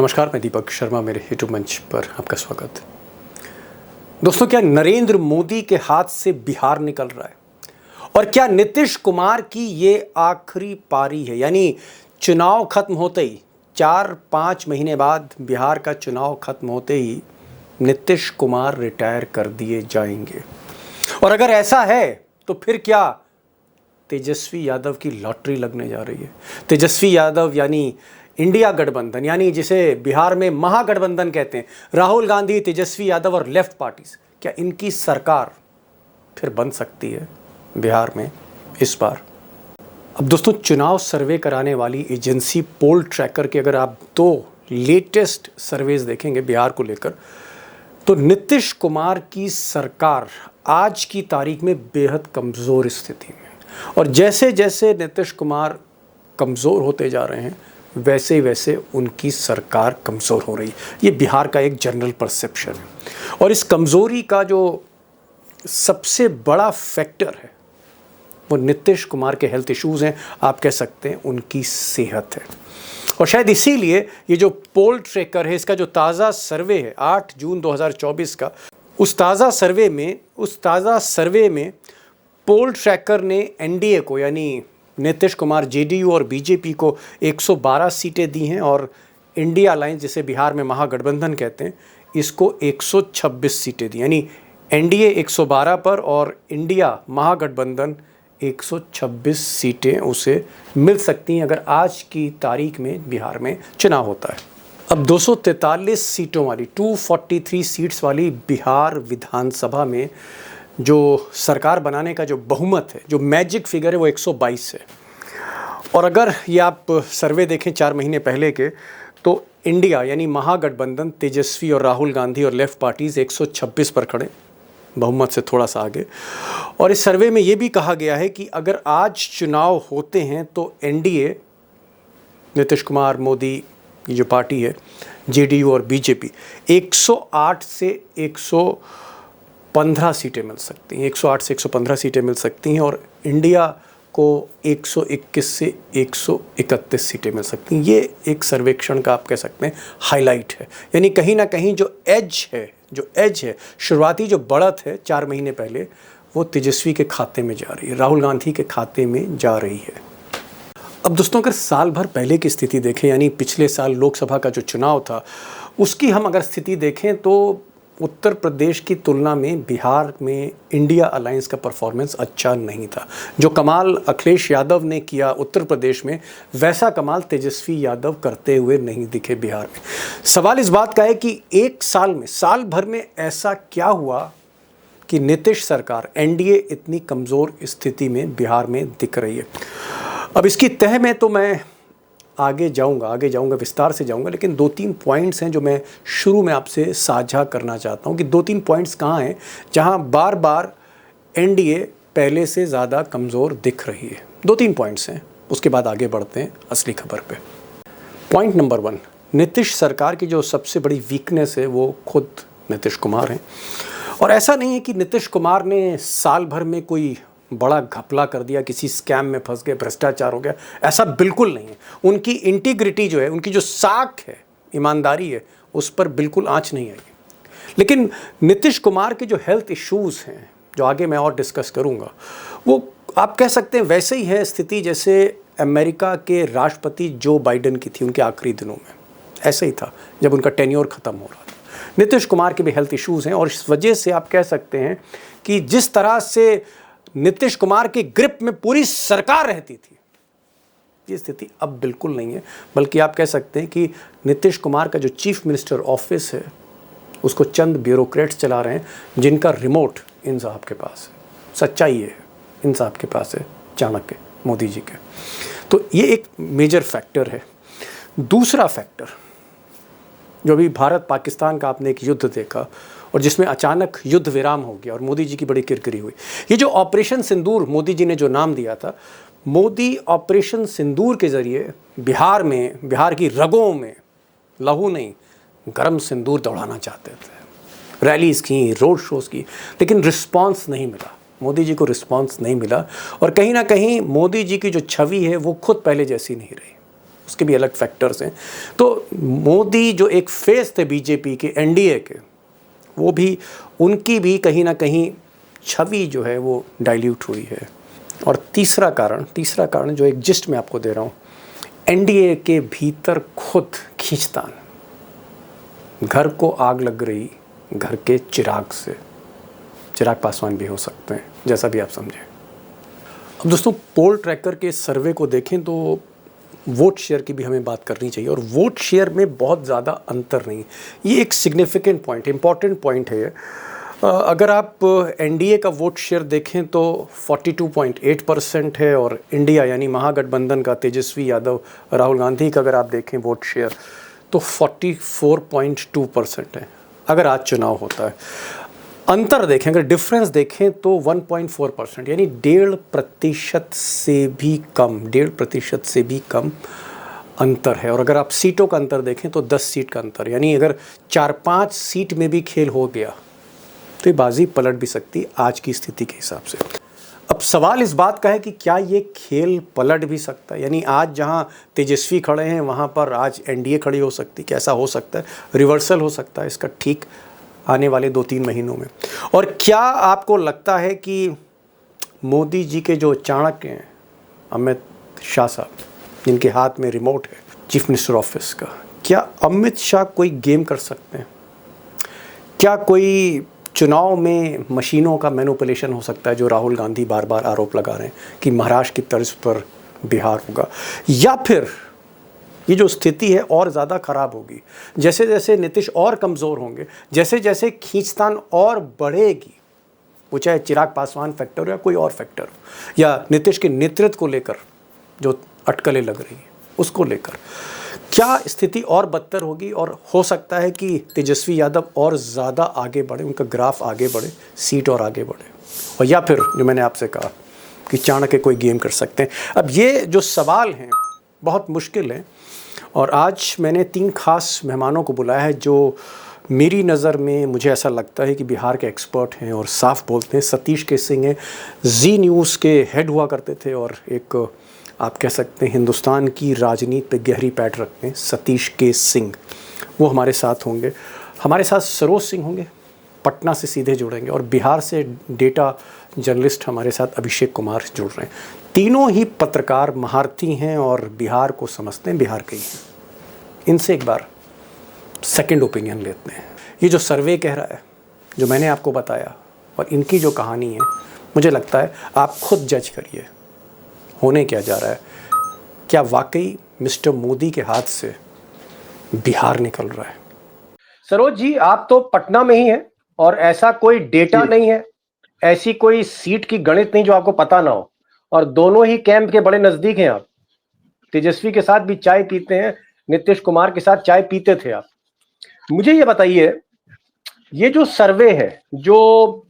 नमस्कार, मैं दीपक शर्मा, मेरे यूट्यूब मंच पर आपका स्वागत। दोस्तों, क्या नरेंद्र मोदी के हाथ से बिहार निकल रहा है? और क्या नीतीश कुमार की ये आखिरी पारी है? यानी चुनाव खत्म होते ही 4-5 महीने बाद बिहार का चुनाव खत्म होते ही नीतीश कुमार रिटायर कर दिए जाएंगे। और अगर ऐसा है तो फिर क्या तेजस्वी यादव की लॉटरी लगने जा रही है? तेजस्वी यादव यानी इंडिया गठबंधन, यानी जिसे बिहार में महागठबंधन कहते हैं, राहुल गांधी, तेजस्वी यादव और लेफ्ट पार्टीज, क्या इनकी सरकार फिर बन सकती है बिहार में इस बार? अब दोस्तों, चुनाव सर्वे कराने वाली एजेंसी पोल ट्रैकर के अगर आप 2 लेटेस्ट सर्वेज देखेंगे बिहार को लेकर, तो नीतीश कुमार की सरकार आज की तारीख में बेहद कमज़ोर स्थिति में, और जैसे जैसे नीतीश कुमार कमज़ोर होते जा रहे हैं वैसे वैसे उनकी सरकार कमज़ोर हो रही है। ये बिहार का एक जनरल परसेप्शन है। और इस कमज़ोरी का जो सबसे बड़ा फैक्टर है वो नीतीश कुमार के हेल्थ इश्यूज़ हैं, आप कह सकते हैं उनकी सेहत है। और शायद इसीलिए ये जो पोल ट्रैकर है, इसका जो ताज़ा सर्वे है 8 जून 2024 का, उस ताज़ा सर्वे में पोल ट्रैकर ने एनडीए को, यानी नीतीश कुमार, जेडीयू और बीजेपी को 112 सीटें दी हैं, और इंडिया अलायंस, जिसे बिहार में महागठबंधन कहते हैं, इसको 126 सीटें दी। यानी एनडीए 112 पर और इंडिया महागठबंधन 126 सीटें उसे मिल सकती हैं अगर आज की तारीख में बिहार में चुनाव होता है। अब 243 सीटों वाली 243 सीट्स वाली बिहार विधानसभा में जो सरकार बनाने का जो बहुमत है, जो मैजिक फिगर है, वो 122 है। और अगर ये आप सर्वे देखें 4 महीने पहले के, तो इंडिया यानी महागठबंधन, तेजस्वी और राहुल गांधी और लेफ्ट पार्टीज 126 पर खड़े, बहुमत से थोड़ा सा आगे। और इस सर्वे में ये भी कहा गया है कि अगर आज चुनाव होते हैं तो एनडीए, नीतीश कुमार, मोदी की जो पार्टी है, जेडीयू और बीजेपी, 108 से 115 सीटें मिल सकती हैं, 108 से 115 सीटें मिल सकती हैं, और इंडिया को 121 से 131 सीटें मिल सकती हैं। ये एक सर्वेक्षण का आप कह सकते हैं हाईलाइट है। यानी कहीं ना कहीं जो एज है, शुरुआती जो बढ़त है 4 महीने पहले, वो तेजस्वी के खाते में जा रही है, राहुल गांधी के खाते में जा रही है। अब दोस्तों, अगर साल भर पहले की स्थिति देखें, यानी पिछले साल लोकसभा का जो चुनाव था उसकी हम अगर स्थिति देखें, तो उत्तर प्रदेश की तुलना में बिहार में इंडिया अलायंस का परफॉर्मेंस अच्छा नहीं था। जो कमाल अखिलेश यादव ने किया उत्तर प्रदेश में, वैसा कमाल तेजस्वी यादव करते हुए नहीं दिखे बिहार में। सवाल इस बात का है कि एक साल में, साल भर में ऐसा क्या हुआ कि नीतीश सरकार, एनडीए, इतनी कमज़ोर स्थिति में बिहार में दिख रही है। अब इसकी तह में तो मैं आगे जाऊंगा, विस्तार से जाऊंगा, लेकिन 2-3 पॉइंट्स हैं जो मैं शुरू में आपसे साझा करना चाहता हूं कि 2-3 पॉइंट्स कहाँ हैं जहां बार बार एनडीए पहले से ज़्यादा कमज़ोर दिख रही है। 2-3 पॉइंट्स हैं, उसके बाद आगे बढ़ते हैं असली खबर पे। पॉइंट नंबर 1, नीतीश सरकार की जो सबसे बड़ी वीकनेस है वो खुद नीतीश कुमार हैं। और ऐसा नहीं है कि नीतीश कुमार ने साल भर में कोई बड़ा घपला कर दिया, किसी स्कैम में फंस गए, भ्रष्टाचार हो गया, ऐसा बिल्कुल नहीं है। उनकी इंटीग्रिटी जो है, उनकी जो साख है, ईमानदारी है, उस पर बिल्कुल आंच नहीं आई। लेकिन नीतीश कुमार के जो हेल्थ इश्यूज़ हैं, जो आगे मैं और डिस्कस करूंगा, वो आप कह सकते हैं वैसे ही है स्थिति जैसे अमेरिका के राष्ट्रपति जो बाइडेन की थी उनके आखिरी दिनों में। ऐसे ही था जब उनका टेन्योर ख़त्म हो रहा था। नीतीश कुमार के भी हेल्थ इश्यूज़ हैं, और इस वजह से आप कह सकते हैं कि जिस तरह से नीतीश कुमार के ग्रिप में पूरी सरकार रहती थी, ये स्थिति अब बिल्कुल नहीं है। बल्कि आप कह सकते हैं कि नीतीश कुमार का जो चीफ मिनिस्टर ऑफिस है उसको चंद ब्यूरोक्रेट्स चला रहे हैं, जिनका रिमोट इन साहब के पास है। सच्चाई ये है, इन साहब के पास है, चाणक्य, मोदी जी के। तो ये एक मेजर फैक्टर है। दूसरा फैक्टर, जो अभी भारत पाकिस्तान का आपने एक युद्ध देखा और जिसमें अचानक युद्ध विराम हो गया और मोदी जी की बड़ी किरकिरी हुई, ये जो ऑपरेशन सिंदूर मोदी जी ने जो नाम दिया था, मोदी ऑपरेशन सिंदूर के ज़रिए बिहार में, बिहार की रगों में लहू नहीं, गरम सिंदूर दौड़ाना चाहते थे। रैलीज़ की, रोड शोज़ की, लेकिन रिस्पांस नहीं मिला, मोदी जी को रिस्पांस नहीं मिला। और कहीं ना कहीं मोदी जी की जो छवि है वो खुद पहले जैसी नहीं रही। उसके भी अलग फैक्टर्स हैं। तो मोदी जो एक फेस थे बीजेपी के, एनडीए के, वो भी, उनकी भी कहीं ना कहीं छवि जो है वो डाइल्यूट हुई है। और तीसरा कारण जो एक जिस्ट में आपको दे रहा हूँ, एनडीए के भीतर खुद खींचतान, घर को आग लग रही घर के चिराग से, चिराग पासवान भी हो सकते हैं, जैसा भी आप समझें। अब दोस्तों, पोल ट्रैकर के सर्वे को देखें तो वोट शेयर की भी हमें बात करनी चाहिए, और वोट शेयर में बहुत ज़्यादा अंतर नहीं। ये एक सिग्निफिकेंट पॉइंट, इंपॉर्टेंट पॉइंट है। अगर आप एनडीए का वोट शेयर देखें तो 42.8% है, और इंडिया यानी महागठबंधन का तेजस्वी यादव, राहुल गांधी का अगर आप देखें वोट शेयर तो 44.2% है अगर आज चुनाव होता है। अंतर देखें, अगर डिफरेंस देखें तो 1.4%, यानी 1.5% से भी कम, 1.5% से भी कम अंतर है। और अगर आप सीटों का अंतर देखें तो 10 सीट का अंतर, यानी अगर 4-5 सीट में भी खेल हो गया तो ये बाजी पलट भी सकती आज की स्थिति के हिसाब से। अब सवाल इस बात का है कि क्या ये खेल पलट भी सकता है, यानी आज जहां तेजस्वी खड़े हैं वहां पर आज एनडीए खड़ी हो सकती, कैसा हो सकता है, रिवर्सल हो सकता है इसका ठीक आने वाले 2-3 महीनों में। और क्या आपको लगता है कि मोदी जी के जो चाणक्य हैं अमित शाह साहब, जिनके हाथ में रिमोट है चीफ मिनिस्टर ऑफिस का, क्या अमित शाह कोई गेम कर सकते हैं? क्या कोई चुनाव में मशीनों का मैनिपुलेशन हो सकता है, जो राहुल गांधी बार बार आरोप लगा रहे हैं कि महाराष्ट्र की तर्ज पर बिहार होगा? या फिर ये जो स्थिति है और ज़्यादा खराब होगी, जैसे जैसे नीतीश और कमज़ोर होंगे, जैसे जैसे खींचतान और बढ़ेगी, वो चाहे चिराग पासवान फैक्टर हो या कोई और फैक्टर हो, या नीतीश के नेतृत्व को लेकर जो अटकलें लग रही हैं उसको लेकर, क्या स्थिति और बदतर होगी? और हो सकता है कि तेजस्वी यादव और ज़्यादा आगे बढ़े, उनका ग्राफ आगे बढ़े, सीट और आगे बढ़े, और या फिर जो मैंने आपसे कहा कि चाणक्य कोई गेम कर सकते हैं। अब ये जो सवाल हैं बहुत मुश्किल हैं, और आज मैंने 3 खास मेहमानों को बुलाया है जो मेरी नज़र में, मुझे ऐसा लगता है कि बिहार के एक्सपर्ट हैं और साफ बोलते हैं। सतीश के सिंह हैं, जी न्यूज़ के हेड हुआ करते थे, और एक आप कह सकते हैं हिंदुस्तान की राजनीति पे गहरी पैठ रखते हैं, सतीश के सिंह, वो हमारे साथ होंगे। हमारे साथ सरोज सिंह होंगे, पटना से सीधे जुड़ेंगे, और बिहार से डेटा जर्नलिस्ट हमारे साथ अभिषेक कुमार जुड़ रहे हैं। तीनों ही पत्रकार महारथी हैं और बिहार को समझते हैं, बिहार के ही हैं। इनसे एक बार सेकंड ओपिनियन लेते हैं। ये जो सर्वे कह रहा है, जो मैंने आपको बताया, और इनकी जो कहानी है, मुझे लगता है आप खुद जज करिए होने क्या जा रहा है। क्या वाकई मिस्टर मोदी के हाथ से बिहार निकल रहा है? सरोज जी, आप तो पटना में ही हैं, और ऐसा कोई डेटा नहीं है, ऐसी कोई सीट की गणित नहीं जो आपको पता ना हो, और दोनों ही कैंप के बड़े नजदीक हैं आप। तेजस्वी के साथ भी चाय पीते हैं, नीतीश कुमार के साथ चाय पीते थे आप। मुझे ये बताइए, ये जो सर्वे है जो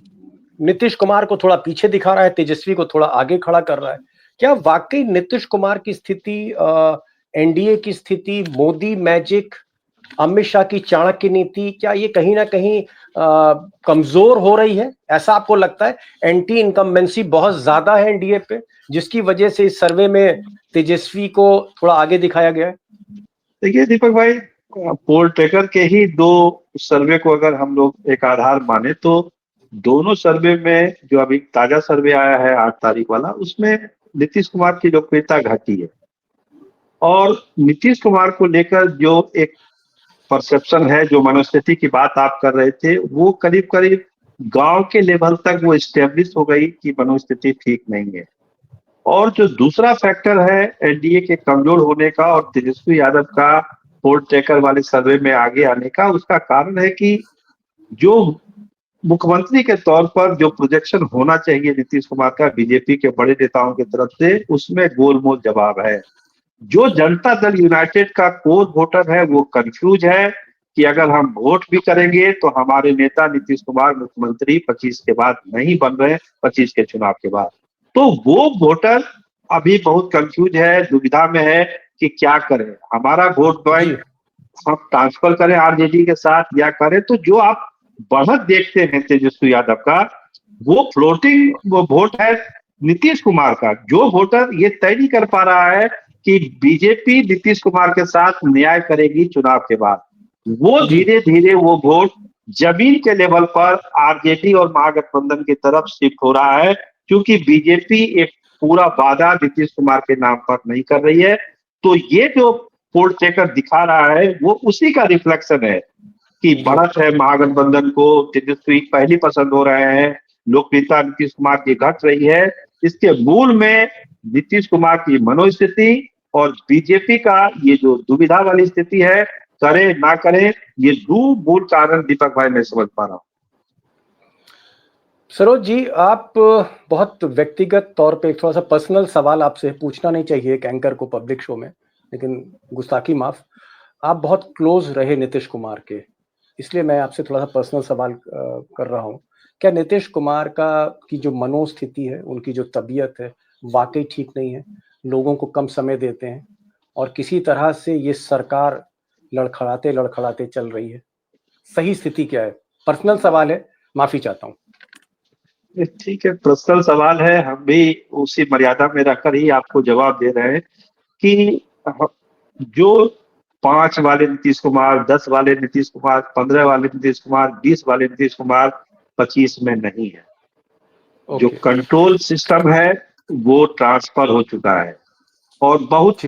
नीतीश कुमार को थोड़ा पीछे दिखा रहा है, तेजस्वी को थोड़ा आगे खड़ा कर रहा है, क्या वाकई नीतीश कुमार की स्थिति, एनडीए की स्थिति, मोदी मैजिक, अमित शाह की चाणक्य नीति, क्या ये कहीं ना कहीं कमजोर हो रही है? ऐसा आपको लगता है? एंटी इनकम्बेंसी बहुत ज्यादा है एनडीए पे, जिसकी वजह से इस सर्वे में तेजस्वी को थोड़ा आगे दिखाया गया है? देखिए दीपक भाई, पोल ट्रैकर के ही 2 सर्वे को अगर हम लोग एक आधार माने तो दोनों सर्वे में, जो अभी ताजा सर्वे आया है 8 तारीख वाला, उसमें नीतीश कुमार की लोकप्रियता घटी है। और नीतीश कुमार को लेकर जो एक परसेप्शन है, जो मनोस्थिति की बात आप कर रहे थे, वो करीब करीब गांव के लेवल तक वो स्टेब्लिश हो गई कि मनोस्थिति ठीक नहीं है। और जो दूसरा फैक्टर है एनडीए के कमजोर होने का और तेजस्वी यादव का पोल ट्रैकर वाले सर्वे में आगे आने का, उसका कारण है कि जो मुख्यमंत्री के तौर पर जो प्रोजेक्शन होना चाहिए नीतीश कुमार का बीजेपी के बड़े नेताओं की तरफ से, उसमें गोलमोल जवाब है। जो जनता दल यूनाइटेड का कोर वोटर है वो कंफ्यूज है कि अगर हम वोट भी करेंगे तो हमारे नेता नीतीश कुमार मुख्यमंत्री 25 के बाद नहीं बन रहे, 25 के चुनाव के बाद। तो वो वोटर अभी बहुत कंफ्यूज है, दुविधा में है कि क्या करें, हमारा वोट बैंक हम ट्रांसफर करें आरजेडी के साथ या करें। तो जो आप बढ़त देखते हैं तेजस्वी यादव का, वो फ्लोटिंग वो वोट है नीतीश कुमार का। जो वोटर ये तय नहीं कर पा रहा है कि बीजेपी नीतीश कुमार के साथ न्याय करेगी चुनाव के बाद। वो जी धीरे धीरे वो वोट जमीन के लेवल पर आरजेडी और महागठबंधन की तरफ शिफ्ट हो रहा है, क्योंकि बीजेपी एक पूरा वादा नीतीश कुमार के नाम पर नहीं कर रही है। तो ये जो पोल ट्रैकर दिखा रहा है वो उसी का रिफ्लेक्शन है कि जी बढ़त है महागठबंधन को, तेजस्वी पहली पसंद हो रहे हैं, लोकप्रियता नीतीश कुमार की घट रही है। इसके मूल में नीतीश कुमार की मनोस्थिति और बीजेपी का ये जो दुविधा वाली स्थिति है, करे ना करे, ये दो मूल कारण दीपक भाई मैं समझ पा रहा हूँ। सरोज जी, आप बहुत व्यक्तिगत तौर पे एक थोड़ा सा पर्सनल सवाल आपसे पूछना नहीं चाहिए एक एंकर को पब्लिक शो में, लेकिन गुस्ताखी माफ। आप बहुत क्लोज रहे नीतीश कुमार के, इसलिए मैं आपसे थोड़ा सा पर्सनल सवाल कर रहा हूँ। क्या नीतीश कुमार का की जो मनोस्थिति है, उनकी जो तबीयत है, वाकई ठीक नहीं है? लोगों को कम समय देते हैं और किसी तरह से ये सरकार लड़खड़ाते लड़खड़ाते चल रही है। सही स्थिति क्या है? पर्सनल सवाल है, माफी चाहता हूँ। ठीक है, पर्सनल सवाल है, हम भी उसी मर्यादा में रखकर ही आपको जवाब दे रहे हैं कि जो 5 वाले नीतीश कुमार, 10 वाले नीतीश कुमार, 15 वाले नीतीश कुमार, 20 वाले नीतीश कुमार 25 में नहीं है। जो ओके। कंट्रोल सिस्टम है वो ट्रांसफर हो चुका है और बहुत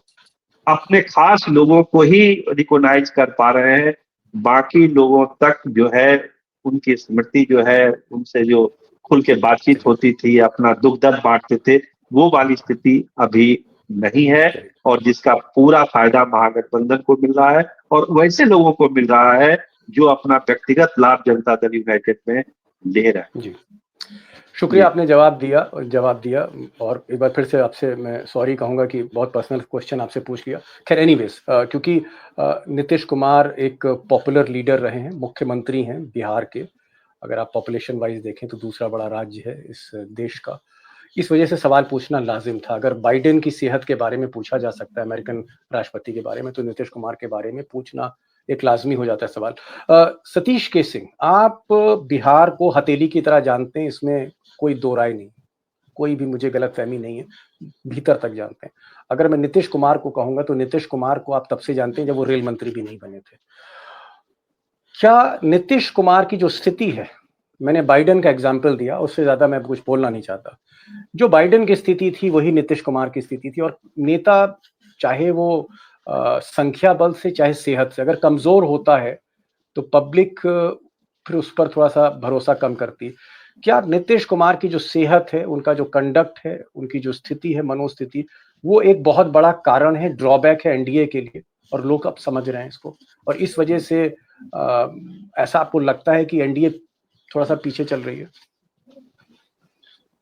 अपने खास लोगों को ही रिकॉग्नाइज कर पा रहे हैं। बाकी लोगों तक जो है उनकी स्मृति जो है, उनसे जो खुल के बातचीत होती थी, अपना दुख दर्द बांटते थे, वो वाली स्थिति अभी नहीं है। और जिसका पूरा फायदा महागठबंधन को मिल रहा है और वैसे लोगों को मिल रहा है जो अपना व्यक्तिगत लाभ जनता दल यूनाइटेड में ले रहे हैं। जी, शुक्रिया, जी आपने जवाब दिया। और एक बार फिर से आपसे मैं सॉरी कहूँगा कि बहुत पर्सनल क्वेश्चन आपसे पूछ लिया। खैर एनीवेज़, क्योंकि नीतीश कुमार एक पॉपुलर लीडर रहे हैं, मुख्यमंत्री हैं बिहार के। अगर आप पॉपुलेशन वाइज़ देखें तो दूसरा बड़ा राज्य है इस देश का। इस वजह से सवाल पूछना लाज़िम था। अगर बाइडेन की सेहत के बारे में पूछा जा सकता है, अमेरिकन राष्ट्रपति के बारे में, तो नीतीश कुमार के बारे में पूछना एक लाज़मी हो जाता है सवाल। सतीश के सिंह, आप बिहार को हथेली की तरह जानते हैं, इसमें कोई दो राय नहीं, कोई भी मुझे गलतफहमी नहीं है, भीतर तक जानते हैं। अगर मैं नीतीश कुमार को कहूँगा तो नीतीश कुमार को आप तब से जानते हैं जब वो रेल मंत्री भी नहीं बने थे। क्या नीतीश कुमार की जो स्थिति है, मैंने बाइडेन का एग्जाम्पल दिया, उससे ज़्यादा मैं कुछ बोलना नहीं चाहता। जो बाइडेन की स्थिति थी वही नीतीश कुमार की स्थिति थी। और नेता चाहे वो संख्या बल से चाहे सेहत से, अगर कमज़ोर होता है तो पब्लिक फिर उस पर थोड़ा-सा भरोसा कम करती है। क्या नीतीश कुमार की जो सेहत है, उनका जो कंडक्ट है, उनकी जो स्थिति है, मनोस्थिति, वो एक बहुत बड़ा कारण है, ड्रॉबैक है एनडीए के लिए, और लोग अब समझ रहे हैं इसको। और इस वजह से ऐसा आपको लगता है कि एनडीए थोड़ा-सा पीछे चल रही है?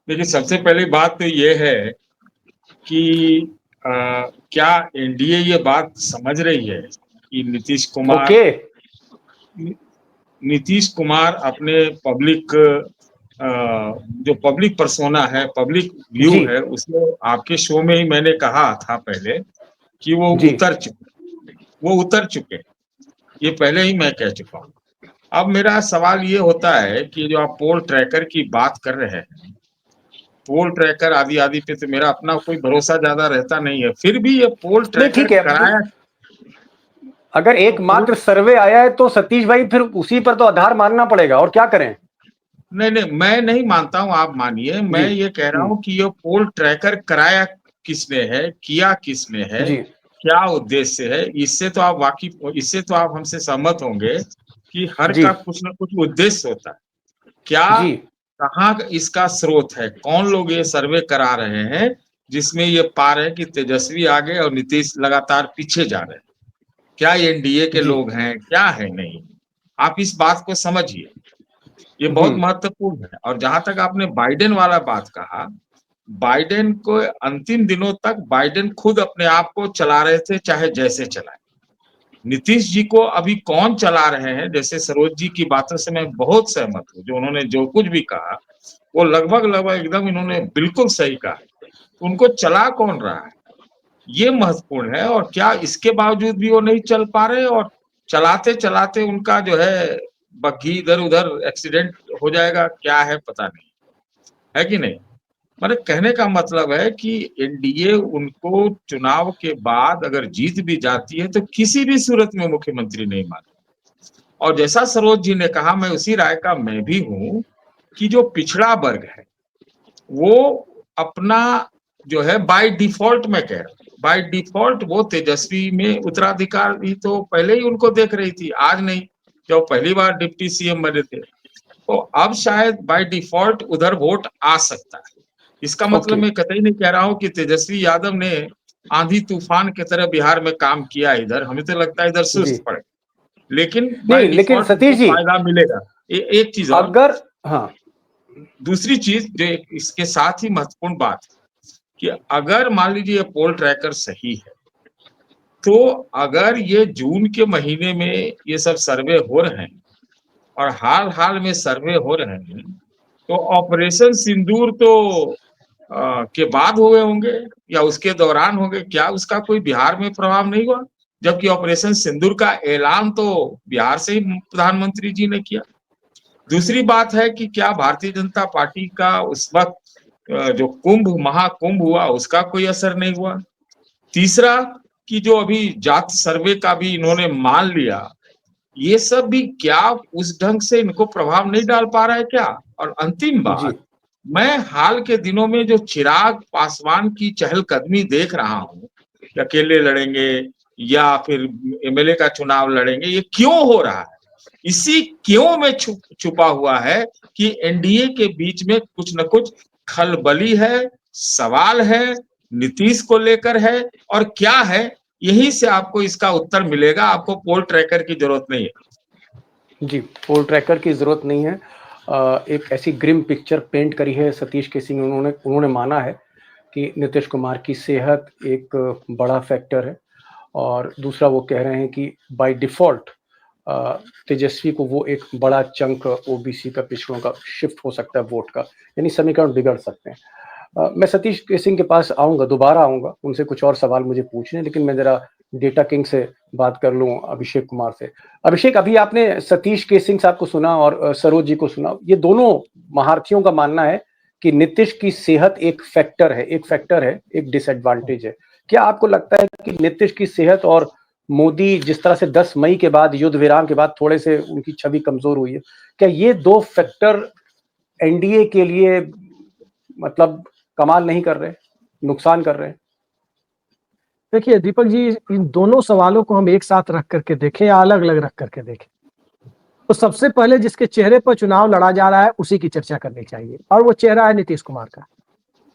देखिए, सबसे पहली बात तो ये है कि क्या एनडीए ये बात समझ रही है कि ओके। नीतीश कुमार अपने पब्लिक जो पब्लिक पर्सोना है, पब्लिक व्यू जी, है, उसमें आपके शो में ही मैंने कहा था पहले कि जी, वो उतर चुके। ये पहले ही मैं कह चुका हूँ। अब मेरा सवाल ये होता है कि जो आप पोल ट्रैकर की बात कर रहे हैं, पोल ट्रैकर आदि आदि पे तो मेरा अपना कोई भरोसा ज्यादा रहता नहीं है। फिर भी ये पोल नहीं ट्रैकर ठीक है। कराया अगर तो पोल एकमात्र सर्वे आया है तो सतीश भाई फिर उसी पर तो आधार मानना पड़ेगा, और क्या करें? नहीं नहीं, मैं नहीं मानता हूं, आप मानिए। मैं जी। ये कह रहा हूं कि ये पोल ट्रैकर कराया किसने है, किया किसने है, जी। क्या उद्देश्य है, इससे तो आप हमसे सहमत होंगे कि हर जी। का कुछ ना कुछ उद्देश्य होता है। क्या, जी। कहाँ इसका स्रोत है, कौन लोग ये सर्वे करा रहे हैं जिसमें ये पा रहे हैं कि तेजस्वी आगे और नीतीश लगातार पीछे जा रहे हैं? क्या ये एनडीए के जी। लोग हैं, क्या है? नहीं, आप इस बात को समझिए, ये बहुत हम्म। महत्वपूर्ण है। और जहां तक आपने बाइडेन वाला बात कहा, बाइडेन को अंतिम दिनों तक बाइडेन खुद अपने आप को चला रहे थे, चाहे जैसे चलाए। नीतीश जी को अभी कौन चला रहे हैं? जैसे सरोज जी की बातों से मैं बहुत सहमत हूँ, जो उन्होंने जो कुछ भी कहा वो लगभग लगभग एकदम इन्होंने बिल्कुल सही कहा। उनको चला कौन रहा है, ये महत्वपूर्ण है। और क्या इसके बावजूद भी वो नहीं चल पा रहे, और चलाते चलाते उनका जो है बग्घी इधर उधर एक्सीडेंट हो जाएगा, क्या है पता नहीं, है कि नहीं? मेरे कहने का मतलब है कि एनडीए उनको चुनाव के बाद अगर जीत भी जाती है तो किसी भी सूरत में मुख्यमंत्री नहीं माने। और जैसा सरोज जी ने कहा, मैं उसी राय का मैं भी हूं कि जो पिछड़ा वर्ग है वो अपना जो है बाय डिफॉल्ट, मैं कह रहा हूं बाय डिफॉल्ट, वो तेजस्वी में उत्तराधिकारी तो पहले ही उनको देख रही थी, आज नहीं, जब पहली बार डिप्टी सीएम बने थे। तो अब शायद बाय डिफॉल्ट उधर वोट आ सकता है। इसका मतलब ओके। मैं कतई नहीं कह रहा हूं कि तेजस्वी यादव ने आंधी तूफान की तरह बिहार में काम किया, इधर हमें तो लगता है इधर जी। सुस्त पड़े, लेकिन बाय नहीं, लेकिन डिफॉल्ट उनको सतीश जी, फायदा मिलेगा। एक चीज और, अगर, हाँ, दूसरी चीज जो इसके साथ ही महत्वपूर्ण बात है कि अगर मान लीजिए ये पोल ट्रैकर सही है, तो अगर ये जून के महीने में ये सब सर्वे हो रहे हैं और हाल हाल में सर्वे हो रहे हैं, तो ऑपरेशन सिंदूर तो के बाद हुए होंगे या उसके दौरान होंगे, क्या उसका कोई बिहार में प्रभाव नहीं हुआ? जबकि ऑपरेशन सिंदूर का ऐलान तो बिहार से ही प्रधानमंत्री जी ने किया। दूसरी बात है कि क्या भारतीय जनता पार्टी का उस वक्त जो कुंभ महाकुंभ हुआ उसका कोई असर नहीं हुआ? तीसरा, कि जो अभी जात सर्वे का भी इन्होंने मान लिया, ये सब भी क्या उस ढंग से इनको प्रभाव नहीं डाल पा रहा है क्या? और अंतिम जी, बात, मैं हाल के दिनों में जो चिराग पासवान की चहलकदमी देख रहा हूं कि अकेले लड़ेंगे या फिर एमएलए का चुनाव लड़ेंगे, ये क्यों हो रहा है? इसी क्यों में छुपा हुआ है कि एनडीए के बीच में कुछ न कुछ खलबली है, सवाल है, नीतीश को लेकर है, और क्या है, यहीं से आपको इसका उत्तर मिलेगा। आपको पोल ट्रैकर की जरूरत नहीं है। जी, पोल ट्रैकर की ज़रूरत नहीं है। एक ऐसी ग्रिम पिक्चर पेंट करी है सतीश के सिंह, उन्होंने माना है कि नीतीश कुमार की सेहत एक बड़ा फैक्टर है, और दूसरा वो कह रहे हैं कि बाय डिफ़ॉल्ट तेजस्वी को वो एक बड़ा चंक ओबीसी का, पिछड़ों का शिफ्ट हो सकता है वोट का, यानी समीकरण बिगड़ सकते हैं। मैं सतीश के सिंह के पास आऊँगा, दोबारा आऊँगा, उनसे कुछ और सवाल मुझे पूछने, लेकिन मैं ज़रा डेटा किंग से बात कर लूँ, अभिषेक कुमार से। अभिषेक, अभी आपने सतीश के सिंह साहब को सुना और सरोज जी को सुना। ये दोनों महारथियों का मानना है कि नीतीश की सेहत एक फैक्टर है, एक डिसएडवांटेज है। क्या आपको लगता है कि नीतीश की सेहत और मोदी जिस तरह से 10 मई के बाद, युद्ध विराम के बाद थोड़े से उनकी छवि कमजोर हुई है, क्या ये दो फैक्टर एनडीए के लिए मतलब कमाल नहीं कर रहे, नुकसान कर रहे हैं? देखिए दीपक जी, इन दोनों सवालों को हम एक साथ रख करके देखें या अलग अलग रख करके देखें, तो सबसे पहले जिसके चेहरे पर चुनाव लड़ा जा रहा है उसी की चर्चा करनी चाहिए, और वो चेहरा है नीतीश कुमार का।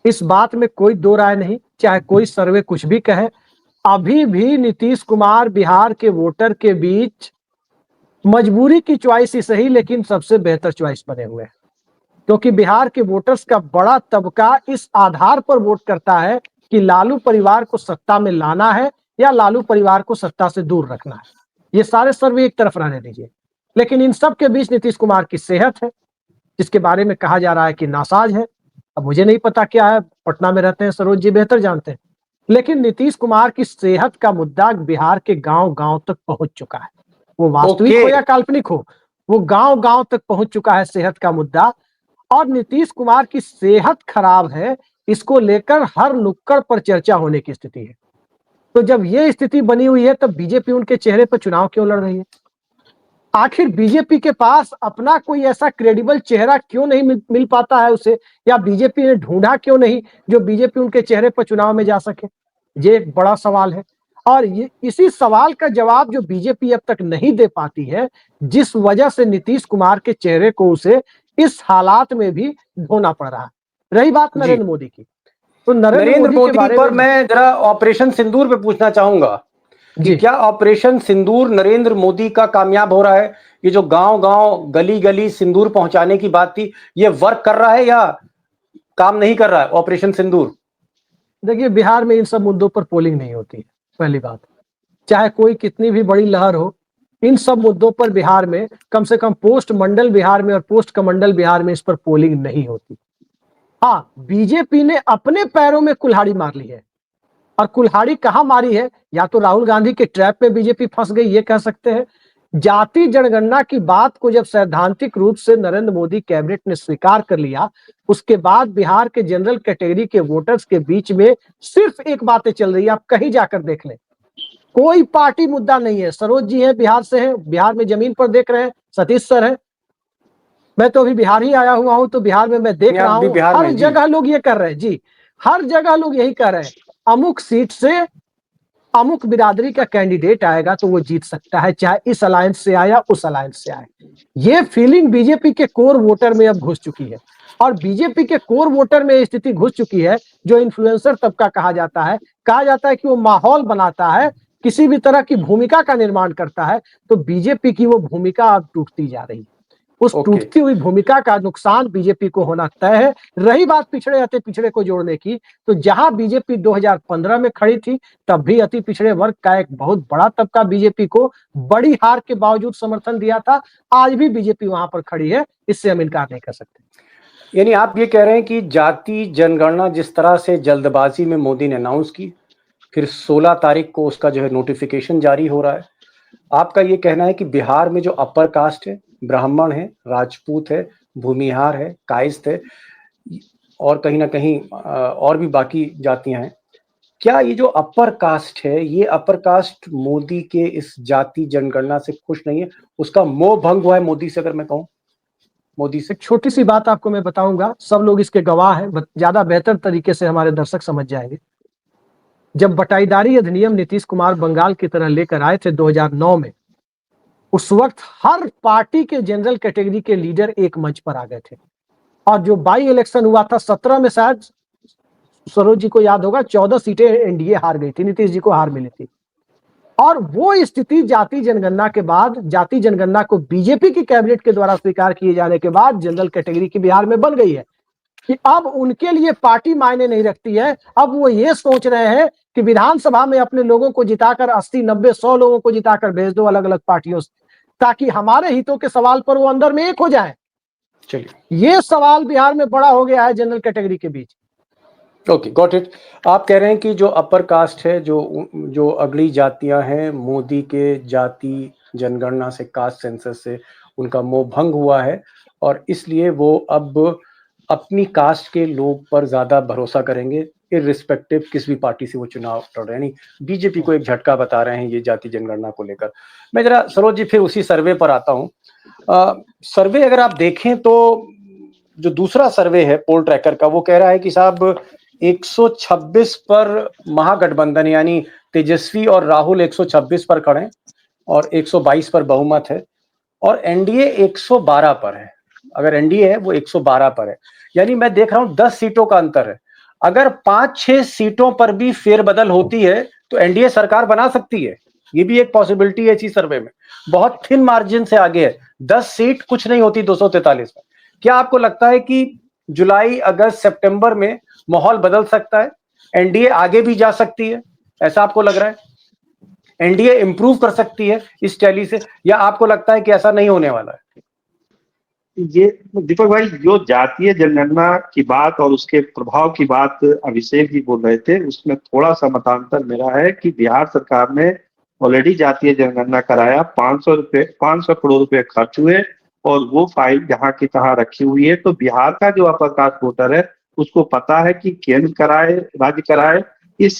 इस बात में कोई दो राय नहीं, चाहे कोई सर्वे कुछ भी कहे, अभी भी नीतीश कुमार बिहार के वोटर के बीच मजबूरी की चॉइस ही सही, लेकिन सबसे बेहतर चॉइस बने हुए हैं। क्योंकि बिहार के वोटर्स का बड़ा तबका इस आधार पर वोट करता है कि लालू परिवार को सत्ता में लाना है या लालू परिवार को सत्ता से दूर रखना है। ये सारे सर्वे एक तरफ रहने दीजिए, लेकिन इन सब के बीच नीतीश कुमार की सेहत है, जिसके बारे में कहा जा रहा है कि नासाज है। अब मुझे नहीं पता क्या है, पटना में रहते हैं, सरोज जी बेहतर जानते हैं, लेकिन नीतीश कुमार की सेहत का मुद्दा बिहार के गांव गांव तक पहुंच चुका है। वो वास्तविक हो या काल्पनिक हो, वो गांव गांव तक पहुंच चुका है सेहत का मुद्दा। और नीतीश कुमार की सेहत खराब है, इसको लेकर हर नुक्कड़ पर चर्चा होने की स्थिति है। तो जब ये स्थिति बनी हुई है, तब बीजेपी उनके चेहरे पर चुनाव क्यों लड़ रही है? आखिर बीजेपी के पास अपना कोई ऐसा क्रेडिबल चेहरा क्यों नहीं मिल पाता है उसे, या बीजेपी ने ढूंढा क्यों नहीं जो बीजेपी उनके चेहरे पर चुनाव में जा सके? ये एक बड़ा सवाल है, और ये इसी सवाल का जवाब जो बीजेपी अब तक नहीं दे पाती है, जिस वजह से नीतीश कुमार के चेहरे को उसे इस हालात में भी ढोना पड़ रहा है। रही बात नरेंद्र मोदी की, तो नरेंद्र मोदी के बारे पर में मैं जरा ऑपरेशन सिंदूर पे पूछना चाहूंगा कि क्या ऑपरेशन सिंदूर नरेंद्र मोदी का कामयाब हो रहा है? ये जो गांव गांव गली गली सिंदूर पहुंचाने की बात थी, ये वर्क कर रहा है या काम नहीं कर रहा है ऑपरेशन सिंदूर? देखिए, बिहार में इन सब मुद्दों पर पोलिंग नहीं होती है, पहली बात। चाहे कोई कितनी भी बड़ी लहर हो, इन सब मुद्दों पर बिहार में, कम से कम पोस्ट मंडल बिहार में और पोस्ट कमंडल बिहार में, इस पर पोलिंग नहीं होती। हाँ, बीजेपी ने अपने पैरों में कुल्हाड़ी मार ली है, और कुल्हाड़ी कहां मारी है? या तो राहुल गांधी के ट्रैप में बीजेपी फंस गई, ये कह सकते हैं, जाति जनगणना की बात को जब सैद्धांतिक रूप से नरेंद्र मोदी कैबिनेट ने स्वीकार कर लिया, उसके बाद बिहार के जनरल कैटेगरी के वोटर्स के बीच में सिर्फ एक बातें चल रही है, आप कहीं जाकर देख लें, कोई पार्टी मुद्दा नहीं है। सरोज जी हैं, बिहार से हैं, बिहार में जमीन पर देख रहे हैं, सतीश सर हैं, मैं तो अभी बिहार ही आया हुआ हूं, तो बिहार में मैं देख रहा हूं, हर जगह लोग ये कर रहे हैं जी, हर जगह लोग यही कर रहे हैं, अमुक सीट से अमुक बिरादरी का कैंडिडेट आएगा तो वो जीत सकता है, चाहे इस अलायंस से आया उस अलायंस से आए। ये फीलिंग बीजेपी के कोर वोटर में अब घुस चुकी है, और बीजेपी के कोर वोटर में स्थिति घुस चुकी है, जो इन्फ्लुएंसर तबका कहा जाता है कि वो माहौल बनाता है, किसी भी तरह की भूमिका का निर्माण करता है, तो बीजेपी की वो भूमिका अब टूटती जा रही है। उस टूटती हुई भूमिका का नुकसान बीजेपी को होना तय है। रही बात पिछड़े अति पिछड़े को जोड़ने की, तो जहां बीजेपी 2015 में खड़ी थी, तब भी अति पिछड़े वर्ग का एक बहुत बड़ा तबका बीजेपी को बड़ी हार के बावजूद समर्थन दिया था। आज भी बीजेपी वहां पर खड़ी है, इससे हम इनकार नहीं कर सकते। यानी आप ये कह रहे हैं कि जाति जनगणना जिस तरह से जल्दबाजी में मोदी ने अनाउंस की, फिर 16 तारीख को उसका जो है नोटिफिकेशन जारी हो रहा है, आपका ये कहना है कि बिहार में जो अपर कास्ट है, ब्राह्मण है, राजपूत है, भूमिहार है, कायस्थ है, और कहीं ना कहीं और भी बाकी जातियां हैं, क्या ये जो अपर कास्ट है, ये अपर कास्ट मोदी के इस जाति जनगणना से खुश नहीं है? उसका मोह भंग हुआ है मोदी से, अगर मैं कहूं मोदी से? छोटी सी बात आपको मैं बताऊंगा, सब लोग इसके गवाह हैं, ज्यादा बेहतर तरीके से हमारे दर्शक समझ जाएंगे। जब बटाईदारी अधिनियम नीतीश कुमार बंगाल की तरह लेकर आए थे 2009 में, उस वक्त हर पार्टी के जनरल कैटेगरी के लीडर एक मंच पर आ गए थे, और जो बाई इलेक्शन हुआ था 17 में, शायद सरोज जी को याद होगा, 14 सीटें एनडीए हार गई थी, नीतीश जी को हार मिली थी। और वो स्थिति जाति जनगणना के बाद, जाति जनगणना को बीजेपी की कैबिनेट के द्वारा स्वीकार किए जाने के बाद जनरल कैटेगरी की बिहार में बन गई है कि अब उनके लिए पार्टी मायने नहीं रखती है। अब वो ये सोच रहे हैं कि विधानसभा में अपने लोगों को जिताकर 80, 90, 100 लोगों को जिताकर भेज दो अलग अलग पार्टियों से, ताकि हमारे हितों के सवाल पर वो अंदर में एक हो जाए। चलिए, ये सवाल बिहार में बड़ा हो गया है जनरल कैटेगरी के बीच। Okay, got it. आप कह रहे हैं कि जो अपर कास्ट है, जो अगली जातियां हैं, मोदी के जाति जनगणना से, कास्ट सेंसस से उनका मोह भंग हुआ है, और इसलिए वो अब अपनी कास्ट के लोग पर ज्यादा भरोसा करेंगे, इररिस्पेक्टिव किस भी पार्टी से वो चुनाव लड़ रहे हैं। नहीं, बीजेपी को एक झटका बता रहे हैं ये जाति जनगणना को लेकर। मैं जरा सरोज जी फिर उसी सर्वे पर आता हूँ। सर्वे अगर आप देखें तो जो दूसरा सर्वे है पोल ट्रैकर का, वो कह रहा है कि साहब 126 पर महागठबंधन यानी तेजस्वी और राहुल 126 पर खड़े हैं, और 122 पर बहुमत है, और एनडीए 112 पर है। अगर एनडीए है वो 112 पर है, यानी मैं देख रहा हूं 10 सीटों का अंतर है। अगर 5-6 सीटों पर भी फेरबदल होती है तो एनडीए सरकार बना सकती है, ये भी एक पॉसिबिलिटी है इसी सर्वे में। बहुत थिन मार्जिन से आगे है, 10 सीट कुछ नहीं होती 243 में। क्या आपको लगता है कि जुलाई, अगस्त, सितंबर में माहौल बदल सकता है, एनडीए आगे भी जा सकती है, ऐसा आपको लग रहा है? एनडीए इंप्रूव कर सकती है इस टैली से, या आपको लगता है कि ऐसा नहीं होने वाला है? ये दीपक भाई, जो जातीय जनगणना की बात और उसके प्रभाव की बात अभिषेक जी बोल रहे थे, उसमें थोड़ा सा मतांतर मेरा है कि बिहार सरकार ने ऑलरेडी जातीय जनगणना कराया, 500 करोड़ रुपए खर्च हुए, और वो फाइल जहां की तहां रखी हुई है। तो बिहार का जो अपर कास्ट वोटर है उसको पता है कि केंद्र कराए, राज्य कराए, इस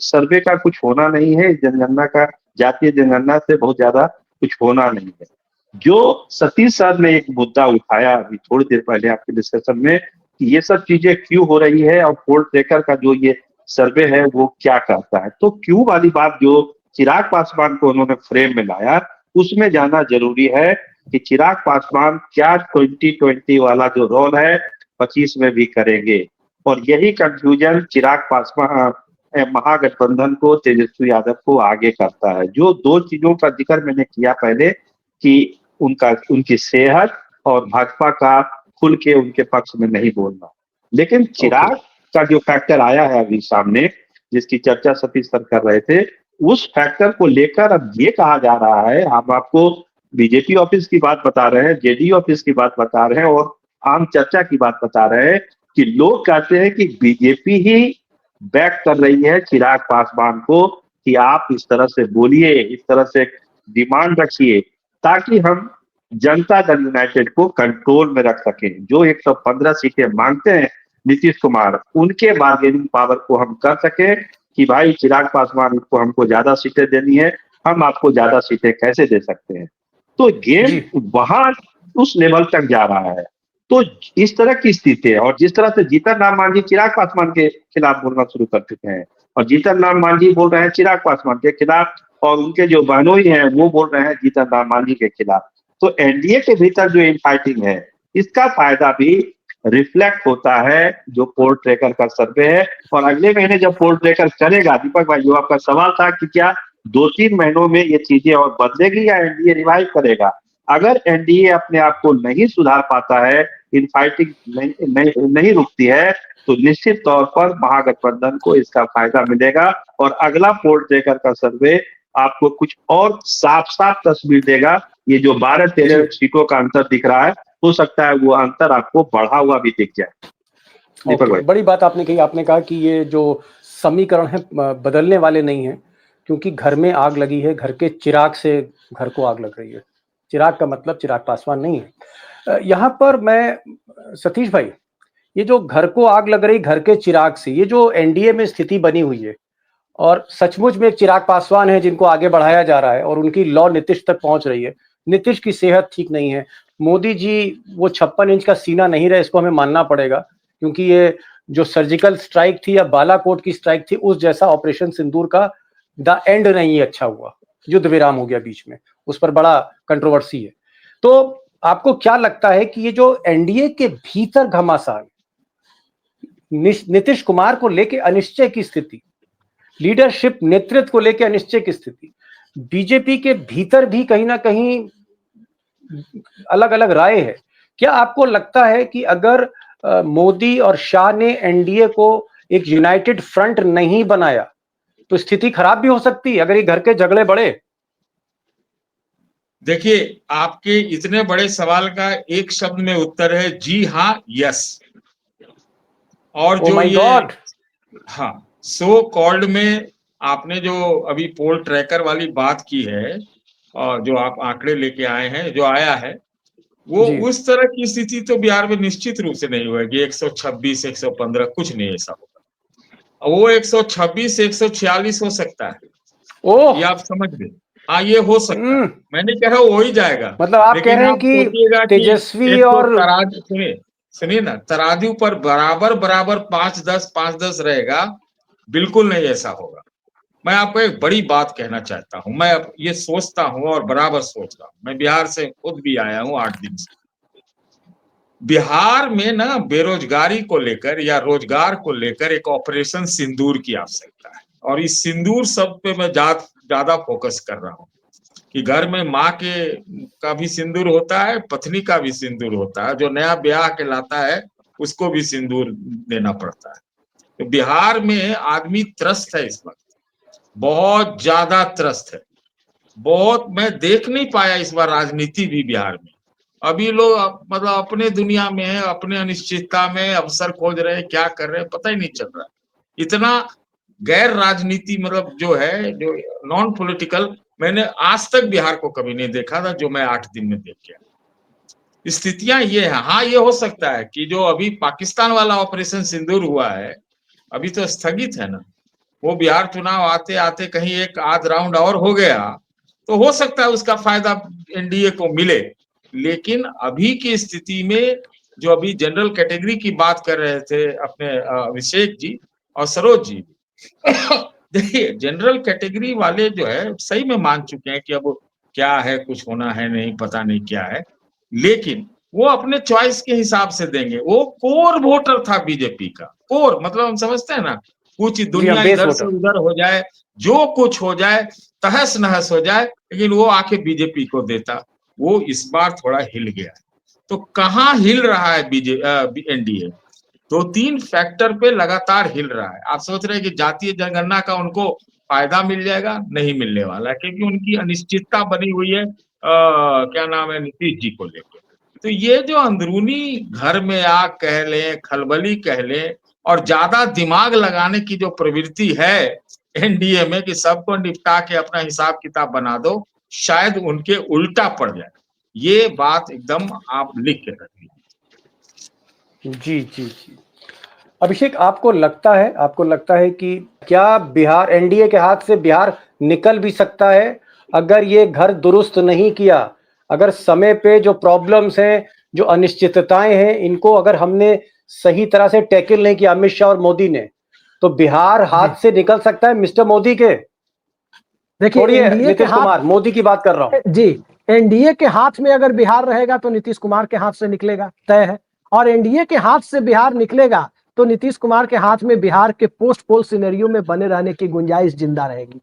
सर्वे का कुछ होना नहीं है, इस जनगणना का, जातीय जनगणना से बहुत ज्यादा कुछ होना नहीं है। जो सतीश सर ने एक मुद्दा उठाया अभी थोड़ी देर पहले आपके डिस्कशन में कि ये सब चीजें क्यों हो रही है, और पोल ट्रैकर का जो ये सर्वे है वो क्या कहता है, तो क्यों वाली बात जो चिराग पासवान को उन्होंने फ्रेम में लाया, उसमें जाना जरूरी है कि चिराग पासवान क्या 2020 वाला जो रोल है 25 में भी करेंगे। और यही कंफ्यूजन चिराग पासवान महागठबंधन को, तेजस्वी यादव को आगे करता है। जो दो चीजों का जिक्र मैंने किया पहले कि उनकी सेहत और भाजपा का खुल के उनके पक्ष में नहीं बोलना, लेकिन चिराग का जो फैक्टर आया है अभी सामने, जिसकी चर्चा सतीश सर कर रहे थे, उस फैक्टर को लेकर अब ये कहा जा रहा है, हम आपको बीजेपी ऑफिस की बात बता रहे हैं, जेडीयू ऑफिस की बात बता रहे हैं, और आम चर्चा की बात बता रहे हैं कि लोग कहते हैं कि बीजेपी ही बैक कर रही है चिराग पासवान को कि आप इस तरह से बोलिए, इस तरह से डिमांड रखिए, ताकि हम जनता दल यूनाइटेड को कंट्रोल में रख सकें। जो 115 सीटें मांगते हैं नीतीश कुमार, उनके बार्गेनिंग पावर को हम कर सके कि भाई चिराग पासवान को हमको ज्यादा सीटें देनी है, हम आपको ज्यादा सीटें कैसे दे सकते हैं। तो गेम जी। वहां उस लेवल तक जा रहा है। तो इस तरह की स्थिति है, और जिस तरह से जीतन राम मांझी चिराग पासवान के खिलाफ बोलना शुरू कर चुके हैं, और जीतन राम मांझी बोल रहे हैं चिराग पासवान के खिलाफ, और उनके जो बहनोई हैं वो बोल रहे हैं जीतन राम मांझी के खिलाफ। तो एनडीए के भीतर जो इनफाइटिंग है, इसका फायदा भी रिफ्लेक्ट होता है जो पोल ट्रैकर का सर्वे है। और अगले महीने जब पोल ट्रैकर करेगा, दीपक भाई जो आपका सवाल था कि क्या 2-3 महीनों में ये चीजें और बदलेगी या एनडीए रिवाइव करेगा, अगर एनडीए अपने आप को नहीं सुधार पाता है, इनफाइटिंग नहीं रुकती है, तो निश्चित तौर पर महागठबंधन को इसका फायदा मिलेगा। और अगला पोल ट्रैकर का सर्वे आपको कुछ और साफ साफ तस्वीर देगा। ये जो 12-13 सीटों का अंतर दिख रहा है, हो सकता है वो अंतर आपको बढ़ा हुआ भी दिख जाए। दीपक भाई, बड़ी बात आपने कही। आपने कहा कि ये जो समीकरण है बदलने वाले नहीं है, क्योंकि घर में आग लगी है, घर के चिराग से घर को आग लग रही है। चिराग का मतलब चिराग पासवान नहीं है। यहाँ पर मैं सतीश भाई, ये जो घर को आग लग रही घर के चिराग से, ये जो एनडीए में स्थिति बनी हुई है, और सचमुच में एक चिराग पासवान है जिनको आगे बढ़ाया जा रहा है, और उनकी लौ नीतीश तक पहुंच रही है। नीतीश की सेहत ठीक नहीं है। मोदी जी वो 56 इंच का सीना नहीं रहे, इसको हमें मानना पड़ेगा, क्योंकि ये जो सर्जिकल स्ट्राइक थी या बालाकोट की स्ट्राइक थी, उस जैसा ऑपरेशन सिंदूर का द एंड नहीं अच्छा हुआ, युद्ध विराम हो गया बीच में, उस पर बड़ा कंट्रोवर्सी है। तो आपको क्या लगता है कि ये जो एनडीए के भीतर घमासान, नीतीश कुमार को लेके अनिश्चय की स्थिति, लीडरशिप नेतृत्व को लेकर अनिश्चय की स्थिति, बीजेपी के भीतर भी कहीं ना कहीं अलग अलग राय है, क्या आपको लगता है कि अगर मोदी और शाह ने एनडीए को एक यूनाइटेड फ्रंट नहीं बनाया तो स्थिति खराब भी हो सकती है, अगर ये घर के झगड़े बढ़े? देखिए, आपके इतने बड़े सवाल का एक शब्द में उत्तर है जी हाँ, यस। और जो ये हाँ सो कॉल्ड में आपने जो अभी पोल ट्रैकर वाली बात की है, और जो आप आंकड़े लेके आए हैं, जो आया है वो उस तरह की स्थिति तो बिहार में निश्चित रूप से नहीं होगी। 126, 115 कुछ नहीं ऐसा होगा। वो 126, 146 हो सकता है, ये आप समझ लें। हाँ, ये हो सकता है, मैं नहीं कह रहा हो ही जाएगा। मतलब आप कह लेकिन रहे हैं आप कि सोचिएगा कि तेजस्वी एक तो और तराजू, सुनिए ना, तराजू पर बराबर बराबर 5-10 रहेगा, बिल्कुल नहीं ऐसा होगा। मैं आपको एक बड़ी बात कहना चाहता हूं, मैं ये सोचता हूं और बराबर सोच रहा हूं। मैं बिहार से खुद भी आया हूं 8 दिन से। बिहार में ना बेरोजगारी को लेकर या रोजगार को लेकर एक ऑपरेशन सिंदूर की आवश्यकता है, और इस सिंदूर शब्द पे मैं ज्यादा फोकस कर रहा हूं कि घर में माँ के का भी सिंदूर होता है, पत्नी का भी सिंदूर होता है, जो नया ब्याह के लाता है उसको भी सिंदूर देना पड़ता है। तो बिहार में आदमी त्रस्त है इस वक्त, बहुत ज्यादा त्रस्त है। बहुत, मैं देख नहीं पाया इस बार राजनीति भी बिहार में। अभी लोग मतलब अपने दुनिया में है, अपने अनिश्चितता में अवसर खोज रहे हैं, क्या कर रहे हैं पता ही नहीं चल रहा। इतना गैर राजनीति मतलब जो है, जो नॉन पॉलिटिकल, मैंने आज तक बिहार को कभी नहीं देखा था, जो मैं 8 दिन में देख गया। स्थितियां ये है। हाँ, ये हो सकता है कि जो अभी पाकिस्तान वाला ऑपरेशन सिंदूर हुआ है, अभी तो स्थगित है ना, वो बिहार चुनाव आते आते कहीं एक आध राउंड और हो गया तो हो सकता है उसका फायदा एनडीए को मिले। लेकिन अभी की स्थिति में जो अभी जनरल कैटेगरी की बात कर रहे थे अपने अभिषेक जी और सरोज जी, देखिए जनरल कैटेगरी वाले जो है सही में मान चुके हैं कि अब क्या है, कुछ होना है नहीं, पता नहीं क्या है, लेकिन वो अपने चॉइस के हिसाब से देंगे। वो कोर वोटर था बीजेपी का, कोर मतलब हम समझते हैं ना, कुछ दुनिया इधर से उधर हो जाए, जो कुछ हो जाए, तहस नहस हो जाए, लेकिन वो आके बीजेपी को देता। वो इस बार थोड़ा हिल गया है। तो कहाँ हिल रहा है एनडीए? 2-3 फैक्टर पे लगातार हिल रहा है। आप सोच रहे हैं कि जातीय जनगणना का उनको फायदा मिल जाएगा? नहीं मिलने वाला है, क्योंकि उनकी अनिश्चितता बनी हुई है क्या नाम है, नीतीश जी को लेकर। तो ये जो अंदरूनी घर में आग कह लें, खलबली कह लें, और ज्यादा दिमाग लगाने की जो प्रवृत्ति है एनडीए में कि सबको निपटा के अपना हिसाब किताब बना दो, शायद उनके उल्टा पड़ जाए। ये बात एकदम आप लिख के रखिए। जी जी जी। अभिषेक, आपको लगता है कि क्या बिहार, एनडीए के हाथ से बिहार निकल भी सकता है अगर ये घर दुरुस्त नहीं किया? अगर समय पे जो प्रॉब्लम्स हैं, जो अनिश्चितताएं हैं, इनको अगर हमने सही तरह से टैकल नहीं किया, अमित शाह और मोदी ने, तो बिहार हाथ से निकल सकता है मिस्टर मोदी के। देखिए छोड़िए एनडीए के नीतीश हाथ, कुमार, मोदी की बात कर रहा हूं। जी, एनडीए के हाथ में अगर बिहार रहेगा तो नीतीश कुमार के हाथ से निकलेगा, तय है। और एनडीए के हाथ से बिहार निकलेगा तो नीतीश कुमार के हाथ में बिहार के पोस्ट पोल सिनेरियो में बने रहने की गुंजाइश जिंदा रहेगी।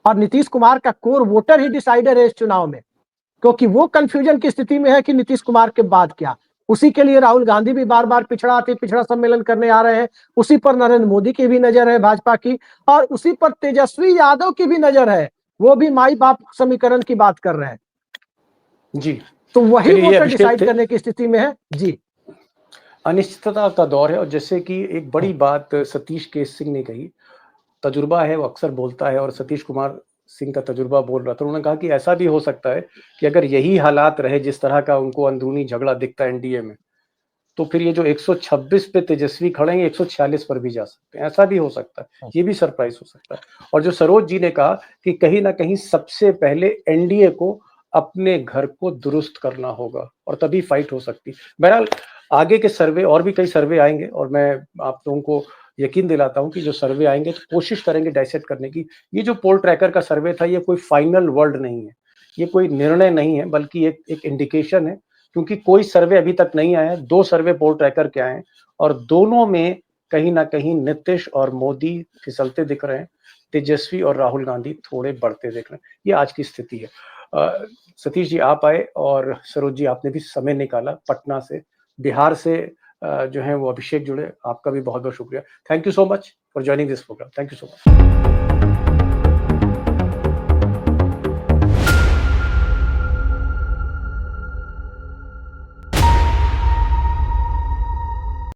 और नीतीश कुमार का कोर वोटर ही डिसाइडर है इस चुनाव में, क्योंकि वो कंफ्यूजन की स्थिति में है कि नीतीश कुमार के बाद क्या। उसी के लिए राहुल गांधी भी बार बार पिछड़ा सम्मेलन करने आ रहे हैं, उसी पर नरेंद्र मोदी की भी नजर है, भाजपा की, और उसी पर तेजस्वी यादव की भी नजर है। वो भी माई बाप समीकरण की बात कर रहे हैं जी, तो वही चलिए, ये वोटर अभिषेक डिसाइड थे। करने की स्थिति में है। जी, अनिश्चितता का दौर है, और जैसे कि एक बड़ी बात सतीश केस सिंह ने कही, तजुर्बा है, वो अक्सर बोलता है, और सतीश कुमार सिंह का तजुर्बा बोल रहा था। उन्होंने कहा कि ऐसा भी हो सकता है कि अगर यही हालात रहे, जिस तरह का उनको अंदरूनी झगड़ा दिखता है एनडीए में, तो फिर ये जो 126 पे तेजस्वी खड़े हैं, 146 पर भी जा सकते हैं। ऐसा भी हो सकता है, ये भी सरप्राइज हो सकता है। और जो सरोज जी ने कहा कि कहीं ना कहीं सबसे पहले एनडीए को अपने घर को दुरुस्त करना होगा, और तभी फाइट हो सकती है। बहरहाल, आगे के सर्वे, और भी कई सर्वे आएंगे, और मैं आप लोगों को यकीन दिलाता हूं कि जो सर्वे आएंगे तो कोशिश करेंगे डाइसेक्ट करने की। ये जो पोल ट्रैकर का सर्वे था, ये कोई फाइनल वर्ड नहीं है, ये कोई निर्णय नहीं है, बल्कि एक इंडिकेशन है, क्योंकि कोई सर्वे अभी तक नहीं आया है। 2 सर्वे पोल ट्रैकर के आए हैं, और दोनों में कहीं ना कहीं नीतीश और मोदी फिसलते दिख रहे हैं, तेजस्वी और राहुल गांधी थोड़े बढ़ते दिख रहे हैं। ये आज की स्थिति है। सतीश जी आप आए, और सरोज जी आपने भी समय निकाला पटना से, बिहार से जो है वो अभिषेक जुड़े, आपका भी बहुत बहुत शुक्रिया। Thank you so much for joining this programme. Thank you so much.